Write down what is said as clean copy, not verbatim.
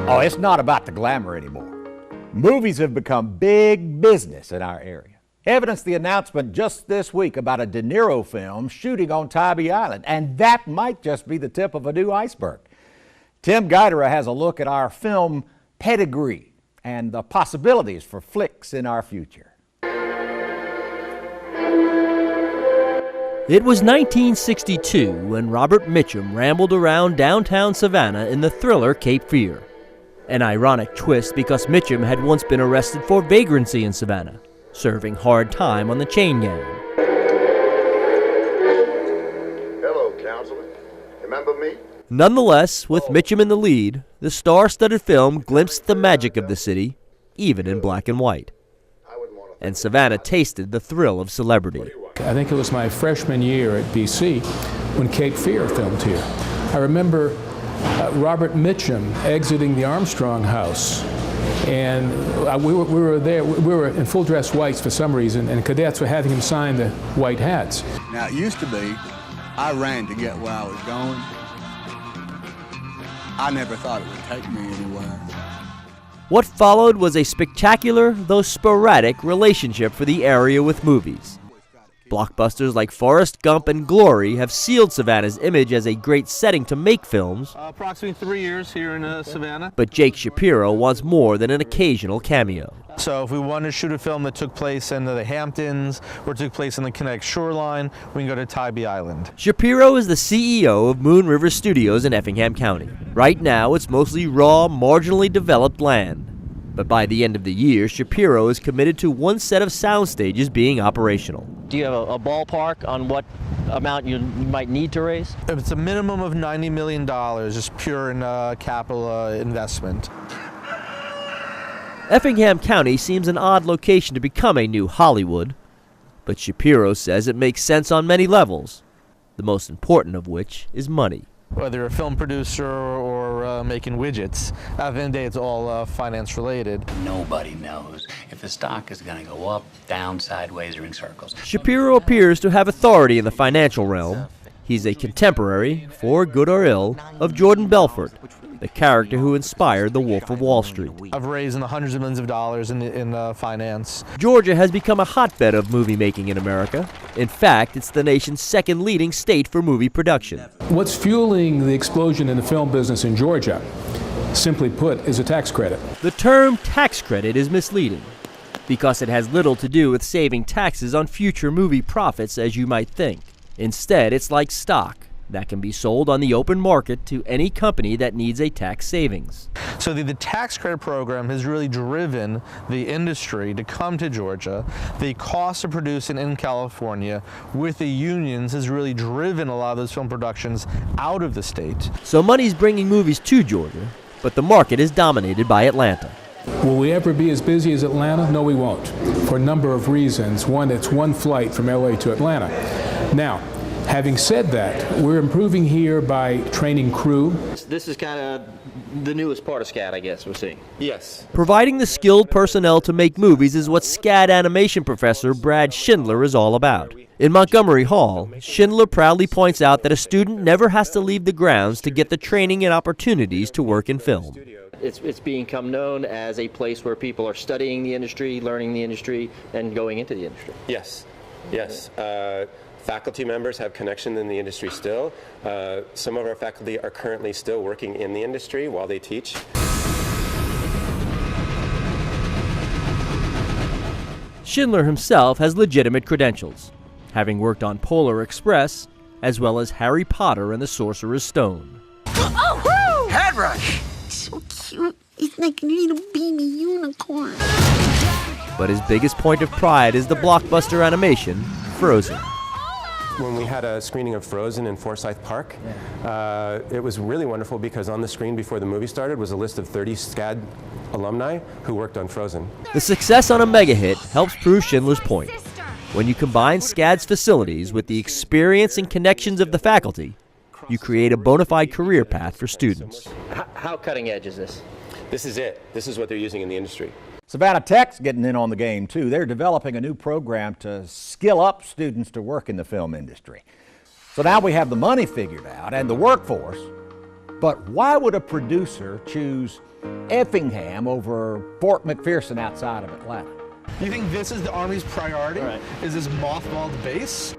Oh, it's not about the glamour anymore. Movies have become big business in our area. Evidence the announcement just this week about a De Niro film shooting on Tybee Island, and that might just be the tip of a new iceberg. Tim Guidera has a look at our film pedigree and the possibilities for flicks in our future. It was 1962 when Robert Mitchum rambled around downtown Savannah in the thriller Cape Fear. An ironic twist because Mitchum had once been arrested for vagrancy in Savannah, serving hard time on the chain gang. Hello, counselor. Remember me? Nonetheless, with Mitchum in the lead, the star-studded film glimpsed the magic of the city, even in black and white. And Savannah tasted the thrill of celebrity. I think it was my freshman year at BC when Cape Fear filmed here. I remember Robert Mitchum exiting the Armstrong House, and we were there. We were in full dress whites for some reason, and cadets were having him sign the white hats. Now, it used to be I ran to get where I was going. I never thought it would take me anywhere. What followed was a spectacular, though sporadic, relationship for the area with movies. Blockbusters like Forrest Gump and Glory have sealed Savannah's image as a great setting to make films. Approximately 3 years here in Savannah. But Jake Shapiro wants more than an occasional cameo. So if we want to shoot a film that took place in the Hamptons or took place in the Connecticut shoreline, we can go to Tybee Island. Shapiro is the CEO of Moon River Studios in Effingham County. Right now, it's mostly raw, marginally developed land. But by the end of the year, Shapiro is committed to one set of sound stages being operational. Do you have a ballpark on what amount you might need to raise? It's a minimum of $90 million, just pure in capital investment. Effingham County seems an odd location to become a new Hollywood, but Shapiro says it makes sense on many levels, the most important of which is money. Whether you're a film producer or making widgets, at the end of the day, it's all finance related. Nobody knows if the stock is going to go up, down, sideways, or in circles. Shapiro appears to have authority in the financial realm. He's a contemporary, for good or ill, of Jordan Belfort, the character who inspired The Wolf of Wall Street. I've raised in the hundreds of millions of dollars in finance. Georgia has become a hotbed of movie making in America. In fact, it's the nation's second leading state for movie production. What's fueling the explosion in the film business in Georgia, simply put, is a tax credit. The term tax credit is misleading because it has little to do with saving taxes on future movie profits as you might think. Instead, it's like stock that can be sold on the open market to any company that needs a tax savings. So the tax credit program has really driven the industry to come to Georgia. The cost of producing in California with the unions has really driven a lot of those film productions out of the state. So money's bringing movies to Georgia, but the market is dominated by Atlanta. Will we ever be as busy as Atlanta? No, we won't, for a number of reasons. One, it's one flight from LA to Atlanta. Now, having said that, we're improving here by training crew. This is kind of the newest part of SCAD, I guess, we're seeing. Yes. Providing the skilled personnel to make movies is what SCAD animation professor Brad Schindler is all about. In Montgomery Hall, Schindler proudly points out that a student never has to leave the grounds to get the training and opportunities to work in film. It's become known as a place where people are studying the industry, learning the industry, and going into the industry. Yes. Faculty members have connection in the industry still. Some of our faculty are currently still working in the industry while they teach. Schindler himself has legitimate credentials, having worked on Polar Express, as well as Harry Potter and the Sorcerer's Stone. Oh, woo! Head rush! So cute. It's like a little baby unicorn. But his biggest point of pride is the blockbuster animation, Frozen. When we had a screening of Frozen in Forsyth Park, it was really wonderful because on the screen before the movie started was a list of 30 SCAD alumni who worked on Frozen. The success on a mega hit helps prove Schindler's point. When you combine SCAD's facilities with the experience and connections of the faculty, you create a bona fide career path for students. How cutting edge is this? This is it. This is what they're using in the industry. Savannah Tech's getting in on the game too. They're developing a new program to skill up students to work in the film industry. So now we have the money figured out and the workforce. But why would a producer choose Effingham over Fort McPherson outside of Atlanta? You think this is the Army's priority? Is this mothballed base?